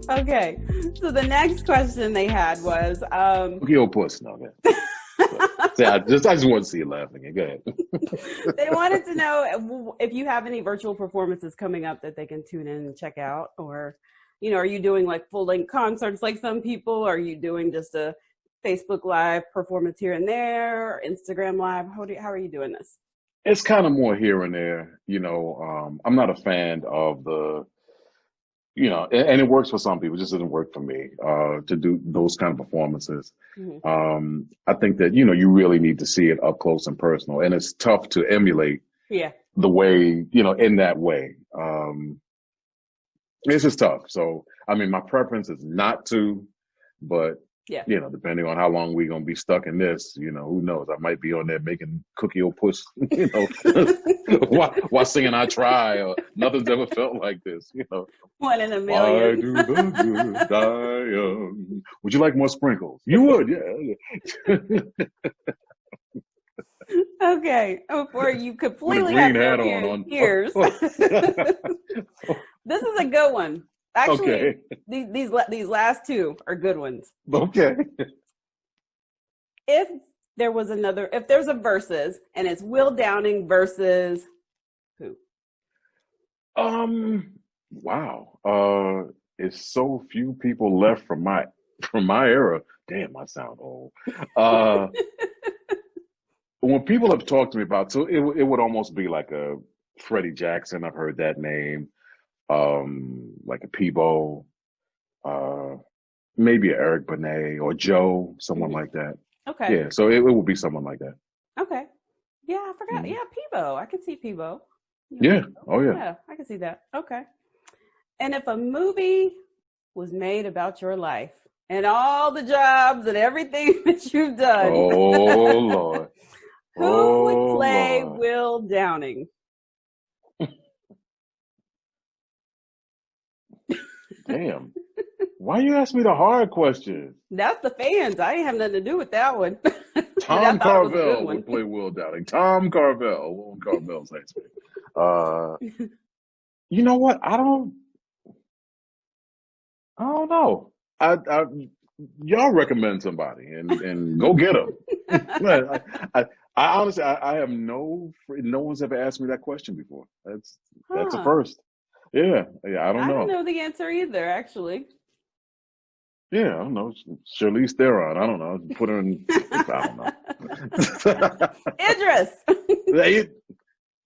Okay. So the next question they had was, Cookie or puss? No, man. See, I just want to see you laughing. Go ahead. they wanted to know if you have any virtual performances coming up that they can tune in and check out, or, are you doing like full length concerts like some people? Are you doing just a Facebook Live performance here and there, Instagram Live? How are you doing this? It's kind of more here and there. I'm not a fan of and it works for some people. It just doesn't work for me to do those kind of performances. I think that, you really need to see it up close and personal. And it's tough to emulate the way, in that way. It's just tough. So, I mean, my preference is not to, but depending on how long we're going to be stuck in this, who knows? I might be on there making cookie or puss, while singing I Try, or Nothing's Ever Felt Like This, One in a million. Why do the good die young? Would you like more sprinkles? You would, yeah. Okay, before you completely green have hat no on. ears. This is a good one. Actually, Okay. these last two are good ones. Okay. If there's a versus, and it's Will Downing versus who? Wow. It's so few people left from my era. Damn, I sound old. When people have talked to me about, so it would almost be like a Freddie Jackson. I've heard that name. Like a Peebo, maybe a Eric Benet or Joe, someone like that. Okay. Yeah, so it would be someone like that. Okay. Yeah, I forgot. Yeah, Peebo. I can see Peebo. Yeah. Oh, yeah. Yeah, I can see that. Okay. And if a movie was made about your life and all the jobs and everything that you've done, oh Lord, who would play Will Downing? Damn. Why you ask me the hard questions? That's the fans. I ain't have nothing to do with that one. Tom Carvel would play Will Downing. Tom Carvel. Will Carvel's name. You know what? I don't know. Y'all recommend somebody and go get them. I honestly, I have no one's ever asked me that question before. That's a first. Yeah, I don't know. I don't know the answer either, actually. Yeah, I don't know. Charlize Theron. I don't know. Put her in. I don't know. Idris.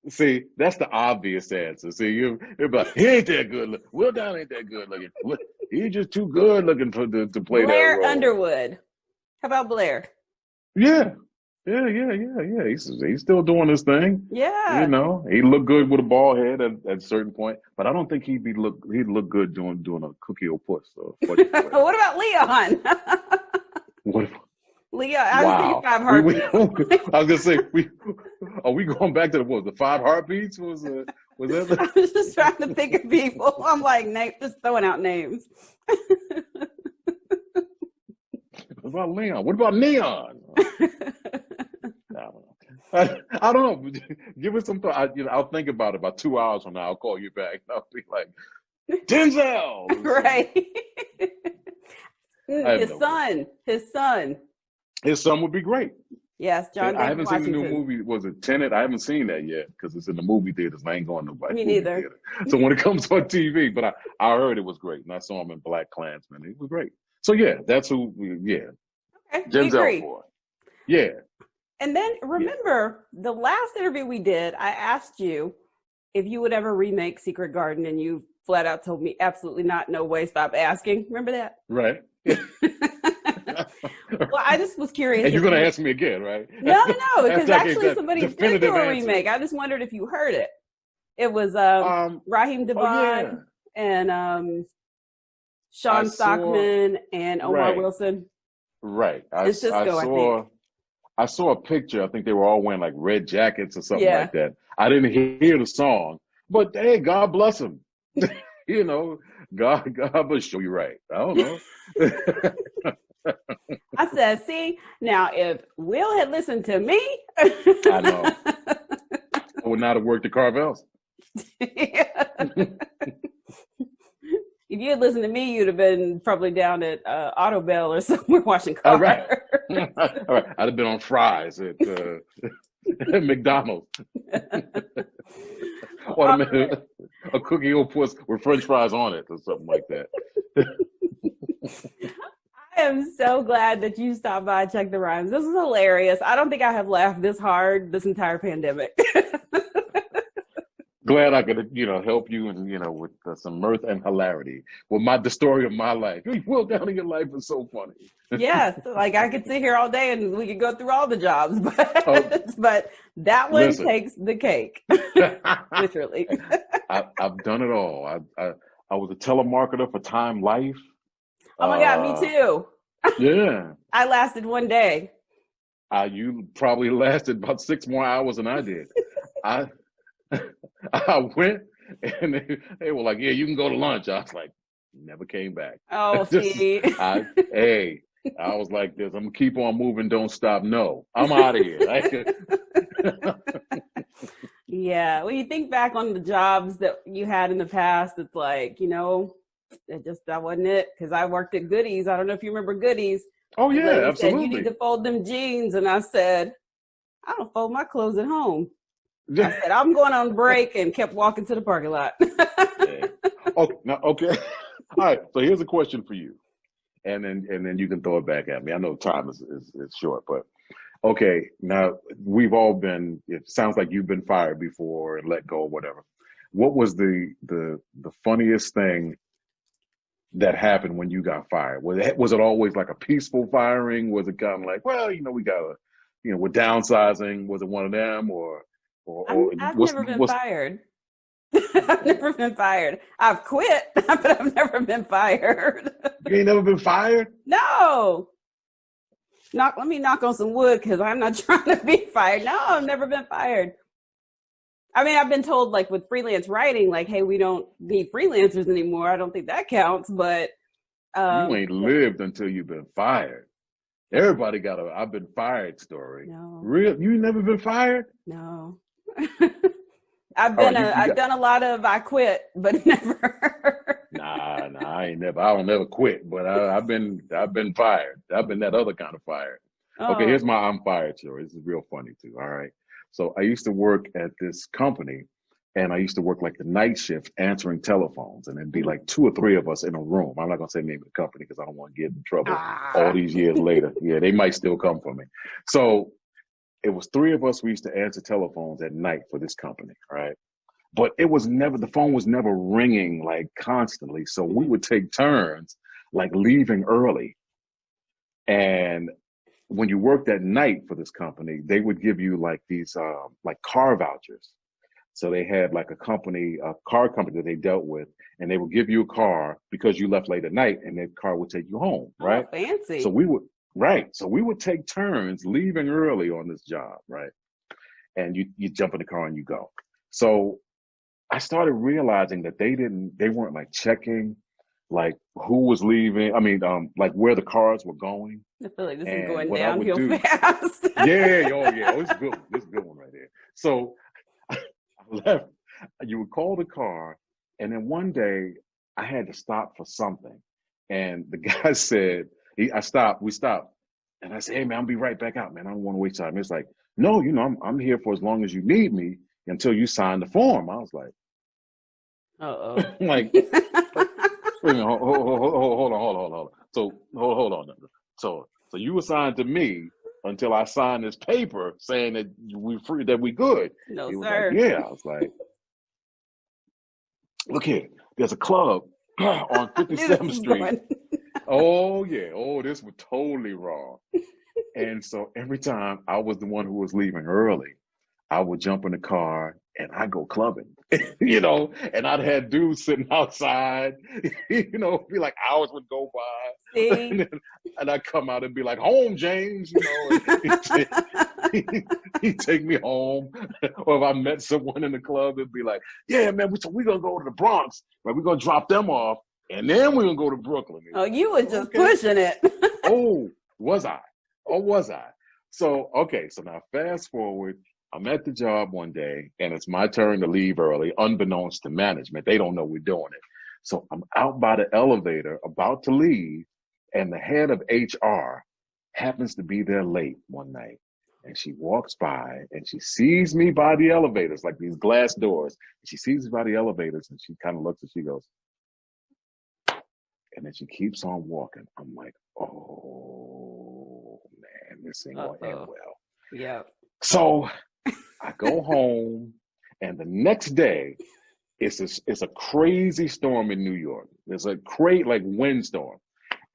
See, that's the obvious answer. See, you're like, he ain't that good looking. Will Downing ain't that good looking. He's just too good looking to play Blair that role. Underwood. How about Blair? Yeah. He's still doing his thing. Yeah. He looked good with a bald head at a certain point, but I don't think he'd look good doing a cookie or puss. So, what about Leon? What? Leon, I was thinking Five Heartbeats. I was gonna say, are we going back to the Five Heartbeats? Was that? I was just trying to think of people. I'm like, just throwing out names. What about Leon? What about Neon? I don't know. Give it some thought. I'll think about it. About 2 hours from now, I'll call you back. And I'll be like, Denzel. Right. His son would be great. Yes, John. I haven't Washington. seen the new movie. Was it Tenet? I haven't seen that yet because it's in the movie theaters. And I ain't going to Me neither. Theater. So when it comes on TV, but I heard it was great, and I saw him in Black Klansman. It was great. So yeah, that's who. Yeah. Okay. Denzel for. Yeah. And then remember the last interview we did, I asked you if you would ever remake Secret Garden, and you flat out told me absolutely not, no way, stop asking. Remember that? Right. Well, I just was curious. And you're going to ask me again, right? No, because actually somebody did do a remake. I just wondered if you heard it. It was Raheem Devon and Sean Stockman and Omar Wilson. Right. It's Cisco, I think. I saw a picture. I think they were all wearing like red jackets or something like that. I didn't hear the song, but hey, God bless them. God bless you. You're right. I don't know. I said, see, now if Will had listened to me, I know. I would not have worked at Carvel's. If you had listened to me, you'd have been probably down at Auto Bell or somewhere washing All cars. right. All right. I'd have been on fries at McDonald's. Or a cookie puss with French fries on it or something like that. I am so glad that you stopped by and checked the rhymes. This is hilarious. I don't think I have laughed this hard this entire pandemic. Glad I could, help you and, with some mirth and hilarity. Well, the story of my life. Will down in your life is so funny. Yes, like I could sit here all day and we could go through all the jobs, but that one Listen. takes the cake, literally. I've done it all. I was a telemarketer for Time Life. Oh my God, me too. Yeah. I lasted one day. You probably lasted about 6 more hours than I did. I went and they were like, "Yeah, you can go to lunch." I was like, never came back. Oh, see. I was like this. I'm gonna keep on moving. Don't stop. No, I'm out of here. Yeah. When you think back on the jobs that you had in the past, it's like, that wasn't it. Because I worked at Goodies. I don't know if you remember Goodies. Oh yeah, absolutely. Said, you need to fold them jeans, and I said, I don't fold my clothes at home. I said, I'm going on break, and kept walking to the parking lot. Yeah. Okay. All right. So here's a question for you, and then you can throw it back at me. I know time is short, but okay. Now we've all been. It sounds like you've been fired before and let go or whatever. What was the funniest thing that happened when you got fired? Was it always like a peaceful firing? Was it kind of like, well, we gotta, we're downsizing? Was it one of them or I've never been fired. I've never been fired. I've quit, but I've never been fired. You ain't never been fired? No. Let me knock on some wood because I'm not trying to be fired. No, I've never been fired. I mean, I've been told like with freelance writing, like, hey, we don't need freelancers anymore. I don't think that counts, but you ain't lived until you've been fired. Everybody got a I've been fired story. No. Real? You never been fired? No. I've done a lot of I quit, but never. Nah, I ain't never. I don't never quit, but I've been fired. I've been that other kind of fired. Oh. Okay, here's my I'm fired story. This is real funny too. All right. So I used to work at this company, and I used to work like the night shift answering telephones, and it'd be like 2 or 3 of us in a room. I'm not gonna say the name of the company because I don't want to get in trouble all these years later. Yeah, they might still come for me. So it was 3 of us. We used to answer telephones at night for this company, right? But the phone was never ringing like constantly. So we would take turns like leaving early. And when you worked at night for this company, they would give you like these like car vouchers. So they had like a car company that they dealt with, and they would give you a car because you left late at night, and that car would take you home, right? Oh, fancy. So we would take turns leaving early on this job, right? And you jump in the car and you go. So I started realizing that they weren't like checking like who was leaving. I mean, like where the cars were going. I feel like this is going downhill fast. Yeah. Oh, it's a good one. This is a good one right there. So I left. You would call the car, and then one day I had to stop for something, and the guy said, we stopped, and I said, hey man, I'll be right back out, man. I don't want to waste time. It's like, no, I'm here for as long as you need me until you sign the form. I was like, like, wait a minute, hold on. So hold on. So you assigned to me until I signed this paper saying that we good. No, he was sir. like, yeah. I was like, look here, there's a club on 57th Street. Oh yeah. Oh, this was totally wrong. And so every time I was the one who was leaving early, I would jump in the car and I go clubbing, and I'd had dudes sitting outside, be like hours would go by. And I'd come out and be like, home, James, he'd take me home. Or if I met someone in the club, it'd be like, yeah, man, we're going to go to the Bronx, right? We're going to drop them off, and then we're going to go to Brooklyn. Oh, you were just pushing it. Oh, was I? So now fast forward. I'm at the job one day, and it's my turn to leave early, unbeknownst to management. They don't know we're doing it. So I'm out by the elevator, about to leave, and the head of HR happens to be there late one night. And she walks by and she sees me by the elevators, like these glass doors. She sees me by the elevators and she kind of looks and she goes, and then she keeps on walking. I'm like, oh man, this ain't gonna end well. Yeah. So I go home, and the next day, it's a crazy storm in New York. There's a like windstorm,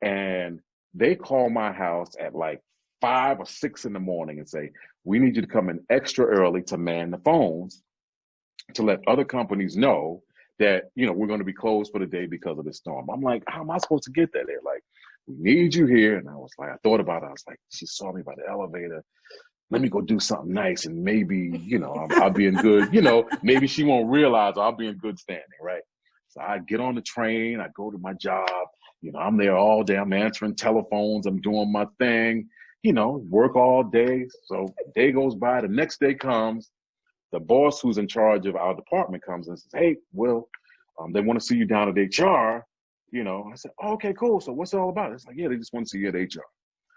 and they call my house at like 5 or 6 in the morning and say, we need you to come in extra early to man the phones to let other companies know that, we're going to be closed for the day because of the storm. I'm like, how am I supposed to get that? They're like, we need you here. And I was like, I thought about it. I was like, she saw me by the elevator. Let me go do something nice, and maybe, I'll be in good, maybe she won't realize I'll be in good standing, right? So I get on the train, I go to my job, I'm there all day, I'm answering telephones, I'm doing my thing, work all day. So day goes by, the next day comes, the boss who's in charge of our department comes and says, hey, Will, they want to see you down at HR. I said, oh, okay, cool. So what's it all about? It's like, yeah, they just want to see you at HR.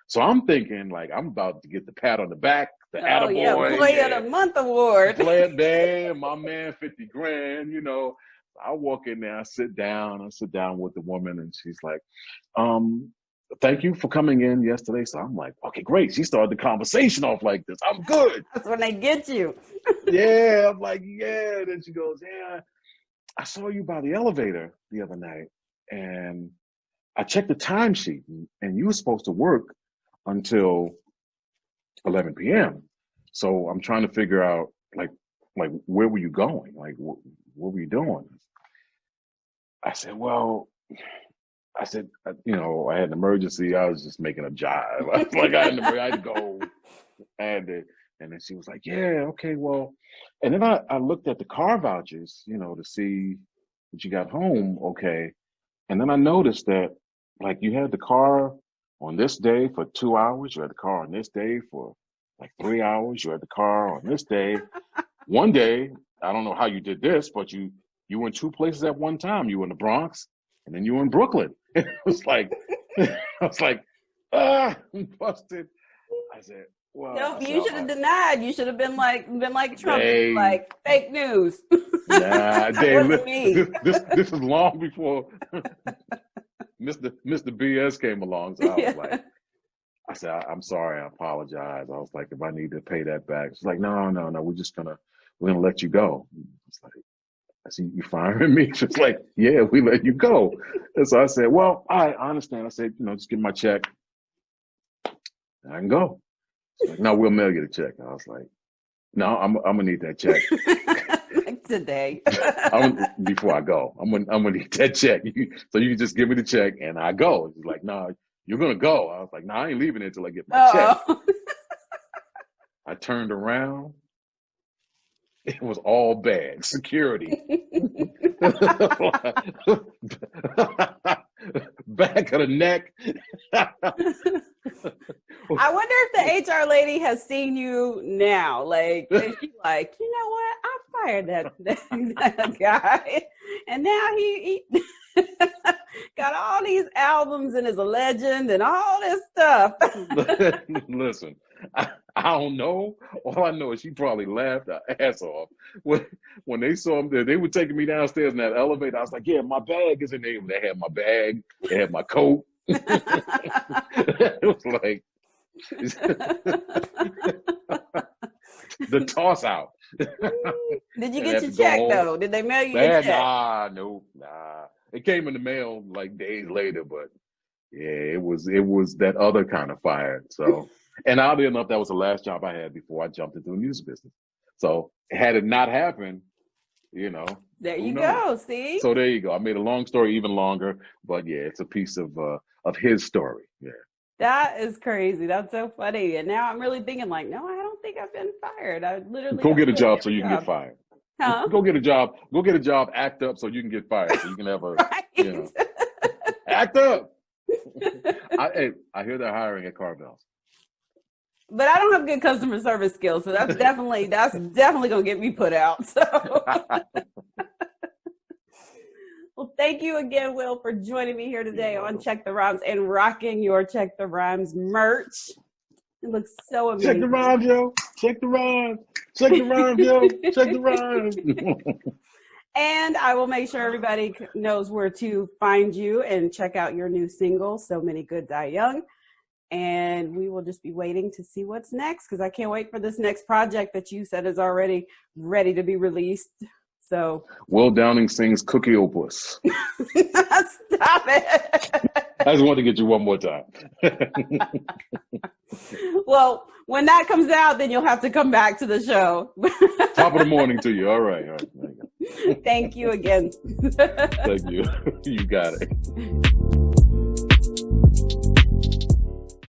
So I'm thinking, like, I'm about to get the pat on the back, the attaboy. Play of the Month award. Play of the day, my man, 50 grand, I walk in there, I sit down with the woman, and she's like, thank you for coming in yesterday. So I'm like, okay, great. She started the conversation off like this. I'm good. That's when they get you. Yeah, I'm like, yeah. Then she goes, yeah, I saw you by the elevator the other night, and I checked the timesheet, and you were supposed to work until 11 p.m. So I'm trying to figure out, like where were you going? Like, what were you doing? I said, I had an emergency. I was just making a jive. I had to go. And then she was like, yeah, okay, well. And then I looked at the car vouchers, to see that you got home okay. And then I noticed that, like, you had the car on this day for 2 hours. You had the car on this day for like 3 hours. You had the car on this day. One day, I don't know how you did this, but you were in 2 places at one time. You were in the Bronx, and then you were in Brooklyn. It was like, I was like, I'm busted. I said, well. No, you should have denied. You should have been like Trump, like fake news. Nah, this is long before Mr. BS came along. So I said, I'm sorry, I apologize. I was like, if I need to pay that back. She's like, no, we're gonna let you go. It's like, I see you firing me. She's like, yeah, we let you go. And so I said, well, I understand. I said, just give me my check. And I can go. She's like, no, we'll mail you the check. And I was like, no, I'm gonna need that check. Today. Before I go, I'm gonna need that check. So you can just give me the check and I go. She's like, no, you're gonna go. I was like, no, I ain't leaving it until I get my check. I turned around. It was all bad. Security. Back of the neck. I wonder if the HR lady has seen you now. Like, is she like, you know what? I fired that guy. And now he got all these albums and is a legend and all this stuff. Listen, I don't know. All I know is she probably laughed her ass off when they saw him there. They were taking me downstairs in that elevator. I was like, yeah, my bag is in there. They had my bag. They had my coat. It was like the toss out. Did you get your check though? Did they mail you your check? Nah. It came in the mail like days later, but yeah, it was that other kind of fire. So, and oddly enough, that was the last job I had before I jumped into the music business. So had it not happened, there you go. See? So there you go. I made a long story even longer, but yeah, it's a piece of his story. Yeah. That is crazy. That's so funny. And now I'm really thinking like, no, I don't think I've been fired. I literally go get a job so you can get fired. Huh? Go get a job. Go get a job. Act up so you can get fired. So you can have a right? Act up. I hear they're hiring at Carvel's. But I don't have good customer service skills, so that's definitely gonna get me put out. So Well, thank you again, Will, for joining me here today on Check the Rhymes and rocking your Check the Rhymes merch. It looks so amazing. Check the rhymes, yo. Check the rhymes. Check the rhymes, yo. Check the rhymes. And I will make sure everybody knows where to find you and check out your new single, So Many Good Die Young. And we will just be waiting to see what's next, because I can't wait for this next project that you said is already ready to be released. So Will Downing sings Cookie Opus. Stop it. I just wanted to get you one more time. Well, when that comes out, then you'll have to come back to the show. Top of the morning to you. All right. All right. Thank you again. Thank you. You got it.